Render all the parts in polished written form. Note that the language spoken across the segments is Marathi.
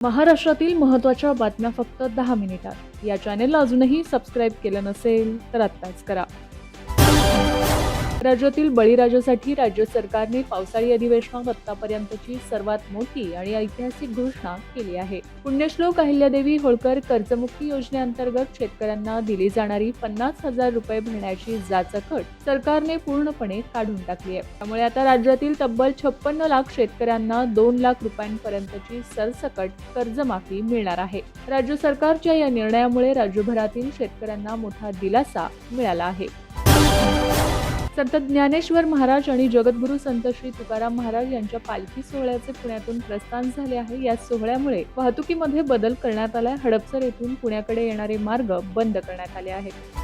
महाराष्ट्रातील महत्त्वाच्या बातम्या फक्त 10 मिनिटात. या चॅनेलला अजूनही सबस्क्राईब केलं नसेल तर आत्ताच करा. राज्यातील बळीराजासाठी राज्य सरकारने पावसाळी अधिवेशनात आतापर्यंतची सर्वात मोठी आणि ऐतिहासिक घोषणा केली आहे. पुण्यश्लोक अहिल्यादेवी होळकर कर्जमुक्ती योजनेअंतर्गत शेतकऱ्यांना दिली जाणारी 50,000 रुपये भरण्याची जाचक सरकारने पूर्णपणे काढून टाकली आहे. त्यामुळे आता राज्यातील तब्बल 56 लाख शेतकऱ्यांना 2 लाख रुपयांपर्यंतची सरसकट कर्जमाफी मिळणार आहे. राज्य सरकारच्या या निर्णयामुळे राज्यभरातील शेतकऱ्यांना मोठा दिलासा मिळाला आहे. संत ज्ञानेश्वर महाराज आणि जगद्गुरू संत श्री तुकाराम महाराज यांच्या पालखी सोहळ्याचे पुण्यातून प्रस्थान झाले आहे. या सोहळ्यामुळे वाहतुकीमध्ये बदल करण्यात आलाय. हडपसर येथून पुण्याकडे येणारे मार्ग बंद करण्यात आले आहेत.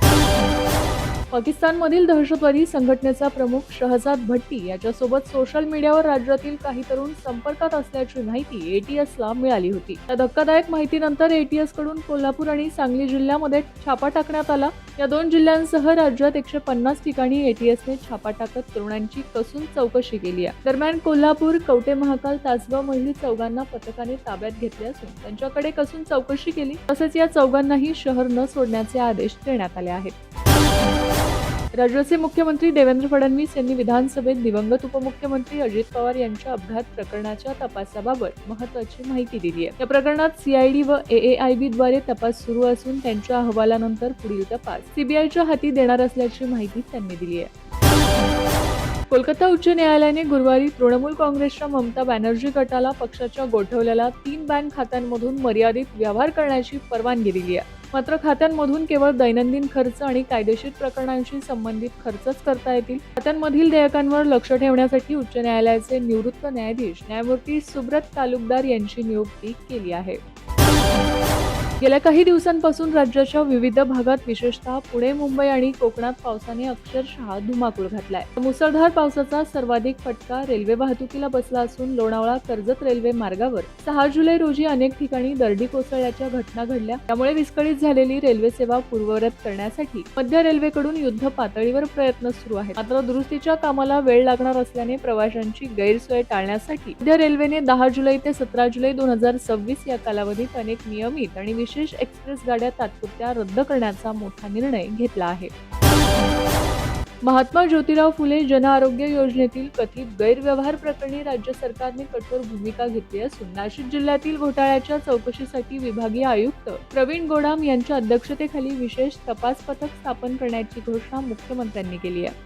पाकिस्तानमधील दहशतवादी संघटनेचा प्रमुख शहजाद भट्टी याच्यासोबत सोशल मीडियावर राज्यातील काही तरुण संपर्कात असल्याची माहिती ATSला मिळाली होती. या धक्कादायक माहितीनंतर ATS कडून कोल्हापूर आणि सांगली जिल्ह्यामध्ये छापा टाकण्यात आला. या दोन जिल्ह्यांसह राज्यात 150 ठिकाणी ATSने छापा टाकत तरुणांची कसून चौकशी केली आहे. दरम्यान कोल्हापूर, कवठे महाकाल, तासगाव मधील चौघांना पथकाने ताब्यात घेतले असून त्यांच्याकडे कसून चौकशी केली. तसेच या चौघांनाही शहर न सोडण्याचे आदेश देण्यात आले आहेत. राज्याचे मुख्यमंत्री देवेंद्र फडणवीस यांनी विधानसभेत दिवंगत उपमुख्यमंत्री अजित पवार यांच्या अपघात प्रकरणाच्या तपासाबाबत महत्त्वाची माहिती दिली आहे. या प्रकरणात CID व AAIB द्वारे तपास सुरू असून त्यांच्या अहवालानंतर पुढील तपास CBIच्या हाती देणार असल्याची माहिती त्यांनी दिली आहे. कोलकाता उच्च न्यायालयाने गुरुवारी तृणमूल काँग्रेसच्या ममता बॅनर्जी गटाला पक्षाच्या गोठवलेल्या 3 बँक खात्यांमधून मर्यादित व्यवहार करण्याची परवानगी दिली आहे. मात्र खात्यांमधून केवळ दैनंदिन खर्च आणि कायदेशीर प्रकरणांशी संबंधित खर्चच करता येतील. खात्यांमधील देयकांवर लक्ष ठेवण्यासाठी उच्च न्यायालयाचे निवृत्त न्यायाधीश न्यायमूर्ती सुब्रत तालुकदार यांची नियुक्ती केली आहे. गेल्या काही दिवसांपासून राज्याच्या विविध भागात विशेषतः पुणे, मुंबई आणि कोकणात पावसाने अक्षरशः धुमाकूळ घातलाय. मुसळधार पावसाचा सर्वाधिक फटका रेल्वे वाहतुकीला बसला असून लोणावळा कर्जत रेल्वे मार्गावर 6 जुलै रोजी अनेक ठिकाणी दरडी कोसळल्याच्या घटना घडल्या. त्यामुळे विस्कळीत झालेली रेल्वे सेवा पूर्ववत करण्यासाठी मध्य रेल्वेकडून युद्ध पातळीवर प्रयत्न सुरू आहेत. मात्र दुरुस्तीच्या कामाला वेळ लागणार असल्याने प्रवाशांची गैरसोय टाळण्यासाठी मध्य रेल्वेने 10 जुलै ते 17 जुलै 2026 या कालावधीत अनेक नियमित आणि विशेष एक्सप्रेस गाड्या तात्पुरत्या रद्द करण्याचा मोठा निर्णय घेतला आहे. महात्मा ज्योतिराव फुले जन आरोग्य योजनेतील कथित गैरव्यवहार प्रकरणी राज्य सरकारने कठोर भूमिका घेतली असून नाशिक जिल्ह्यातील घोटाळ्याच्या चौकशीसाठी विभागीय आयुक्त प्रवीण गोडाम यांच्या अध्यक्षतेखाली विशेष तपास पथक स्थापन करण्याची घोषणा मुख्यमंत्र्यांनी केली आहे.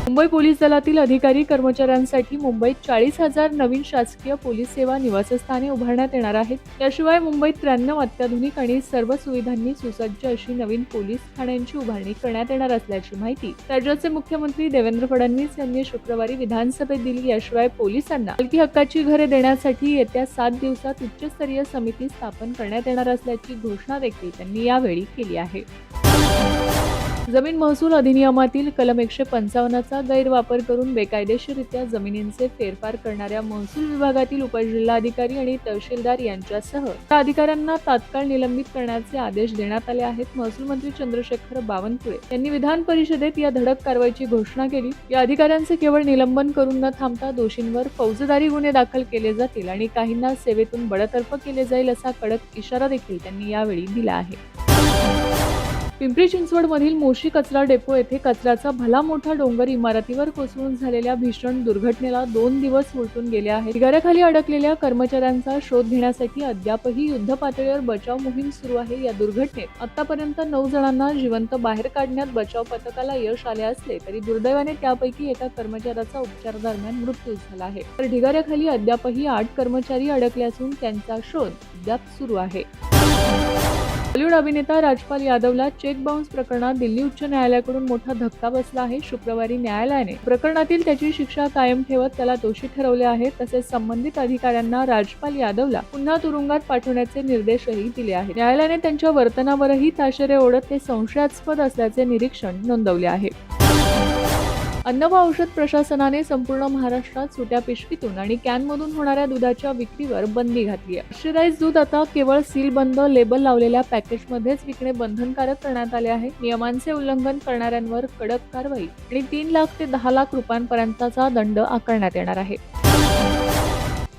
मुंबई पोलीस दलातील अधिकारी कर्मचाऱ्यांसाठी मुंबईत 40,000 नवीन शासकीय पोलीस सेवा निवासस्थाने उभारण्यात येणार आहेत. याशिवाय मुंबईत 93 अत्याधुनिक आणि सर्व सुविधांनी सुसज्ज अशी नवीन पोलीस ठाण्यांची उभारणी करण्यात येणार असल्याची माहिती राज्याचे मुख्यमंत्री देवेंद्र फडणवीस यांनी शुक्रवारी विधानसभेत दिली. याशिवाय पोलिसांना मालकी हक्काची घरे देण्यासाठी येत्या 7 दिवसात उच्चस्तरीय समिती स्थापन करण्यात येणार असल्याची घोषणा देखील त्यांनी यावेळी केली आहे. जमीन महसूल अधिनियमातील कलम 155चा गैरवापर करून बेकायदेशीररित्या जमिनींचे फेरफार करणाऱ्या महसूल विभागातील उपजिल्हाधिकारी आणि तहसीलदार यांच्यासह त्या अधिकाऱ्यांना तात्काळ निलंबित करण्याचे आदेश देण्यात आले आहेत. महसूल मंत्री चंद्रशेखर बावनकुळे यांनी विधान परिषदेत या धडक कारवाईची घोषणा केली. या अधिकाऱ्यांचे केवळ निलंबन करून न थांबता दोषींवर फौजदारी गुन्हे दाखल केले जातील आणि काहींना सेवेतून बडतर्फ केले जाईल असा कडक इशारा देखील त्यांनी यावेळी दिला आहे. पिंपरी चिंचवडमधील मोशी कचरा डेपो येथे कचऱ्याचा भला मोठा डोंगर इमारतीवर कोसळून झालेल्या भीषण दुर्घटनेला 2 दिवस उलटून गेले आहेत. ढिगाऱ्याखाली अडकलेल्या कर्मचाऱ्यांचा शोध घेण्यासाठी अद्यापही युद्ध पातळीवर बचाव मोहीम सुरू आहे. या दुर्घटनेत आतापर्यंत 9 जणांना जिवंत बाहेर काढण्यात बचाव पथकाला यश आले असले तरी दुर्दैवाने त्यापैकी एका कर्मचाऱ्याचा उपचारादरम्यान मृत्यू झाला आहे. तर ढिगाऱ्याखाली अद्यापही 8 कर्मचारी अडकले असून त्यांचा शोध अद्याप सुरू आहे. बॉलिवूड अभिनेता राजपाल यादवला चेक बाउन्स प्रकरणात दिल्ली उच्च न्यायालयाकडून मोठा धक्का बसला आहे. शुक्रवारी न्यायालयाने प्रकरणातील त्याची शिक्षा कायम ठेवत त्याला दोषी ठरवले आहे. तसेच संबंधित अधिकाऱ्यांना राजपाल यादवला पुन्हा तुरुंगात पाठवण्याचे निर्देशही दिले आहेत. न्यायालयाने त्यांच्या वर्तनावरही ताशेरे ओढत ते संशयास्पद असल्याचे निरीक्षण नोंदवले आहे. अन्न व औषध प्रशासनाने संपूर्ण महाराष्ट्रात सुट्या पिशवीतून आणि कॅनमधून होणाऱ्या दुधाच्या विक्रीवर बंदी घातली आहे. पाश्चराइज्ड दूध आता केवळ सीलबंद लेबल लावलेल्या पॅकेजमध्येच विकणे बंधनकारक करण्यात आले आहे. नियमांचे उल्लंघन करणाऱ्यांवर कडक कारवाई आणि 3 लाख ते 10 लाख रुपयांपर्यंतचा दंड आकारण्यात येणार आहे.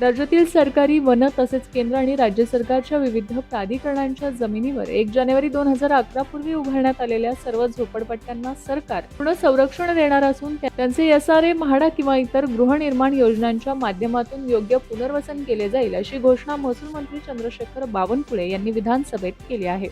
राज्यातील सरकारी वन तसेच केंद्र आणि राज्य सरकारच्या विविध प्राधिकरणांच्या जमिनीवर 1 जानेवारी 2011 पूर्वी उभारण्यात आलेल्या सर्व झोपडपट्ट्यांना सरकार पूर्ण संरक्षण देणार असून त्यांचे SRA, म्हाडा किंवा इतर गृहनिर्माण योजनांच्या माध्यमातून योग्य पुनर्वसन केले जाईल अशी घोषणा महसूल मंत्री चंद्रशेखर बावनकुळे यांनी विधानसभेत केली आहे.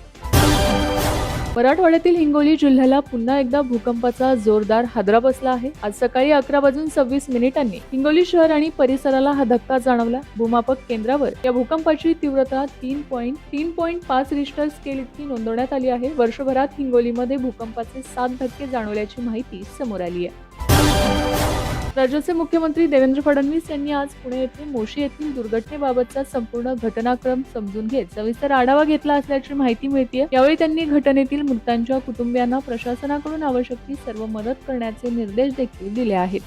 मराठवाड्यातील हिंगोली जिल्ह्याला पुन्हा एकदा भूकंपाचा जोरदार हादरा बसला आहे. आज सकाळी 11:26 हिंगोली शहर आणि परिसराला हा धक्का जाणवला. भूमापक केंद्रावर या भूकंपाची तीव्रता 3.5 रिश्टर स्केल इतकी नोंदवण्यात आली आहे. वर्षभरात हिंगोलीमध्ये भूकंपाचे 7 धक्के जाणवल्याची माहिती समोर आली आहे. राज्याचे मुख्यमंत्री देवेंद्र फडणवीस यांनी आज पुणे येथे मोशी येथील दुर्घटनेबाबतचा संपूर्ण घटनाक्रम समजून घेत सविस्तर आढावा घेतला असल्याची माहिती मिळते. यावेळी त्यांनी घटनेतील मृतांच्या कुटुंबियांना प्रशासनाकडून आवश्यक ती सर्व मदत करण्याचे निर्देश देखील दिले आहेत.